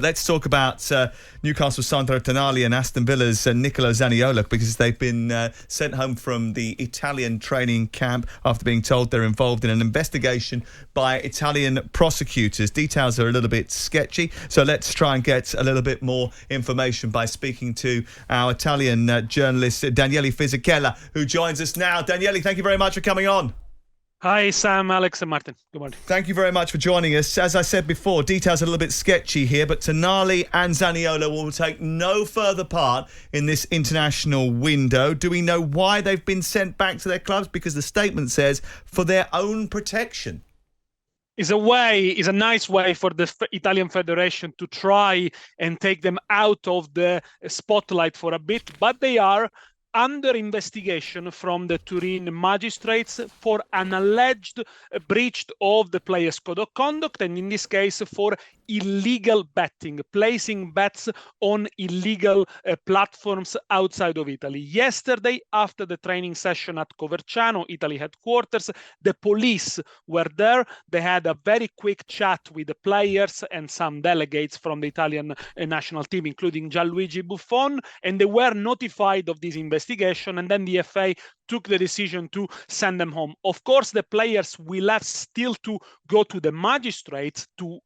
Let's talk about Newcastle Sandro Tonali and Aston Villa's Nicolo Zaniolo, because they've been sent home from the Italian training camp after being told they're involved in an investigation by Italian prosecutors. Details are a little bit sketchy, so let's try and get a little bit more information by speaking to our Italian journalist Daniele Fisichella, who joins us now. Daniele, thank you very much for coming on. Hi, Sam, Alex and Martin. Good morning. Thank you very much for joining us. As I said before, details are a little bit sketchy here, but Tonali and Zaniolo will take no further part in this international window. Do we know why they've been sent back to their clubs? Because the statement says for their own protection. Is a nice way for the Italian Federation to try and take them out of the spotlight for a bit, but they are under investigation from the Turin magistrates for an alleged breach of the players' code of conduct, and in this case for illegal betting, placing bets on illegal platforms outside of Italy. Yesterday, after the training session at Coverciano, Italy headquarters, the police were there. They had a very quick chat with the players and some delegates from the Italian national team, including Gianluigi Buffon, and they were notified of this investigation, and then the FA took the decision to send them home. Of course, the players will have still to go to the magistrates to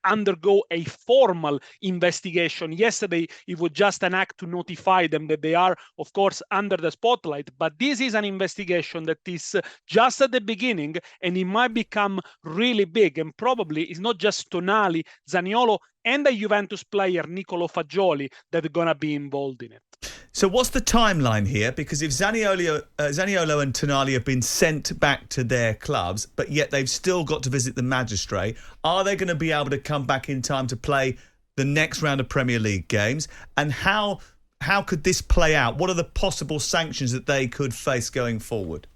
undergo a formal investigation. Yesterday, it was just an act to notify them that they are, of course, under the spotlight. But this is an investigation that is just at the beginning, and it might become really big. And probably it's not just Tonali, Zaniolo, and the Juventus player Nicolo Fagioli that are going to be involved in it. So what's the timeline here? Because if Zaniolo and Tonali have been sent back to their clubs, but yet they've still got to visit the magistrate, are they going to be able to come back in time to play the next round of Premier League games? And how could this play out? What are the possible sanctions that they could face going forward?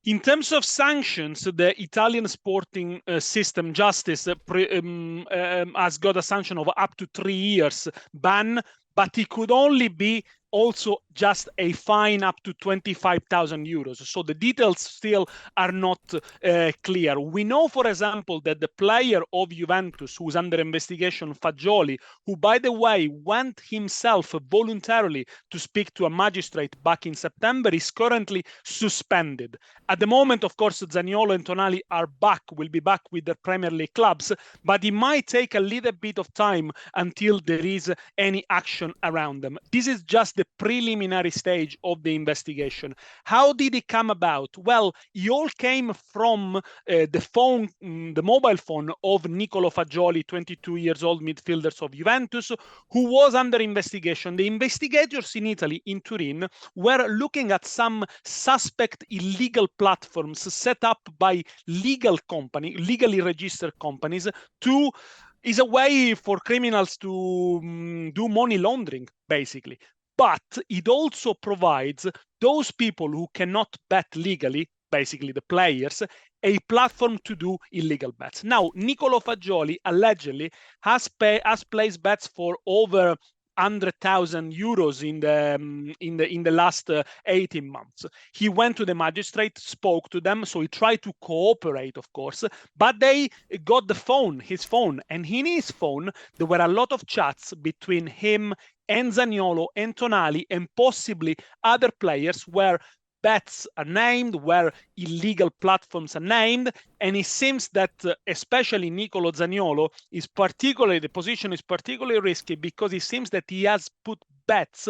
In terms of sanctions, the Italian sporting system justice has got a sanction of up to 3 years ban, but it could only be also just a fine up to 25,000 euros. So the details still are not clear. We know, for example, that the player of Juventus who's under investigation, Fagioli, who, by the way, went himself voluntarily to speak to a magistrate back in September, is currently suspended. At the moment, of course, Zaniolo and Tonali will be back with their Premier League clubs, but it might take a little bit of time until there is any action around them. This is just the preliminary stage of the investigation. How did it come about? Well, it all came from the mobile phone of Nicolo Fagioli, 22 years old midfielder of Juventus, who was under investigation. The investigators in Italy, in Turin, were looking at some suspect illegal platforms set up by legally registered companies is a way for criminals to do money laundering, basically. But it also provides those people who cannot bet legally, basically the players, a platform to do illegal bets. Now, Nicolo Fagioli allegedly has placed bets for over 100,000 euros in the last 18 months. He went to the magistrate, spoke to them, so he tried to cooperate, of course, but they got his phone, and in his phone there were a lot of chats between him and Zaniolo and Tonali and possibly other players where bets are named, where illegal platforms are named, and it seems that especially Nicolo Zaniolo the position is particularly risky because it seems that he has put bets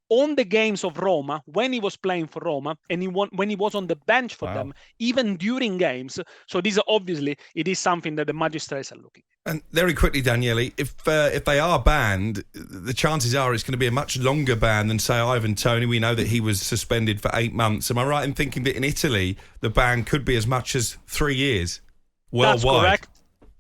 on the games of Roma when he was playing for Roma, and when he was on the bench for them, even during games. So this it is something that the magistrates are looking at. And very quickly, Daniele, if they are banned, the chances are it's going to be a much longer ban than, say, Ivan Toney. We know that he was suspended for 8 months. Am I right in thinking that in Italy the ban could be as much as 3 years worldwide? That's correct.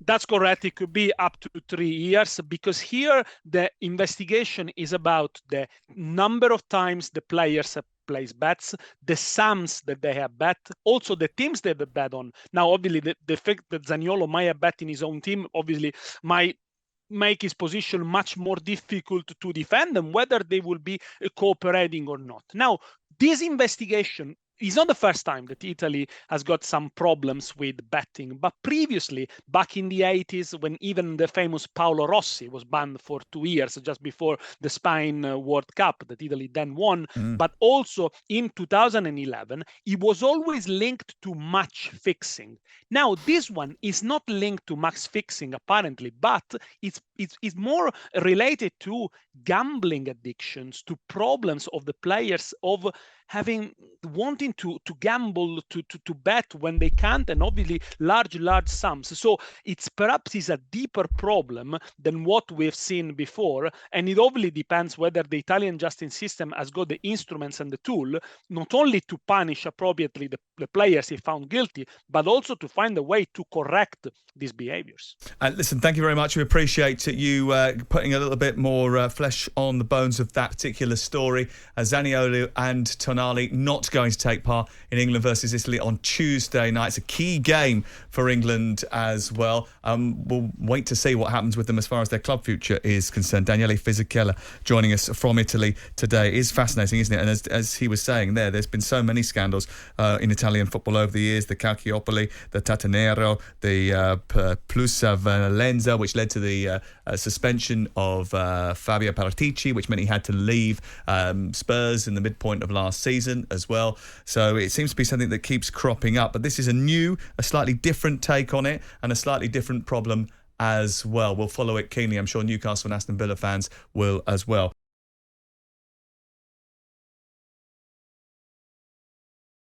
That's correct. It could be up to 3 years because here the investigation is about the number of times the players have placed bets, the sums that they have bet, also the teams they have bet on. Now, obviously, the fact that Zaniolo might have bet in his own team obviously might make his position much more difficult to defend and whether they will be cooperating or not. Now, this investigation it's not the first time that Italy has got some problems with betting, but previously, back in the 80s, when even the famous Paolo Rossi was banned for 2 years just before the Spain World Cup that Italy then won, but also in 2011, it was always linked to match fixing. Now, this one is not linked to match fixing, apparently, but it's more related to gambling addictions, to problems of the players of wanting to gamble, to bet when they can't, and obviously large sums. So it's perhaps a deeper problem than what we've seen before, and it obviously depends whether the Italian justice system has got the instruments and the tool not only to punish appropriately the players if found guilty, but also to find a way to correct these behaviors. Listen, thank you very much. We appreciate you putting a little bit more flesh on the bones of that particular story. Zaniolo and Tonali not going to take part in England versus Italy on Tuesday night. It's a key game for England as well. We'll wait to see what happens with them as far as their club future is concerned. Daniele Fisichella joining us from Italy today. It is fascinating, isn't it? And as he was saying there's been so many scandals in Italian football over the years. The Calciopoli, the Tatanero, the Plus Valenza, which led to the suspension of Fabio Paratici, which meant he had to leave Spurs in the midpoint of last season as well. So it seems to be something that keeps cropping up. But this is a slightly different take on it, and a slightly different problem as well. We'll follow it keenly. I'm sure Newcastle and Aston Villa fans will as well.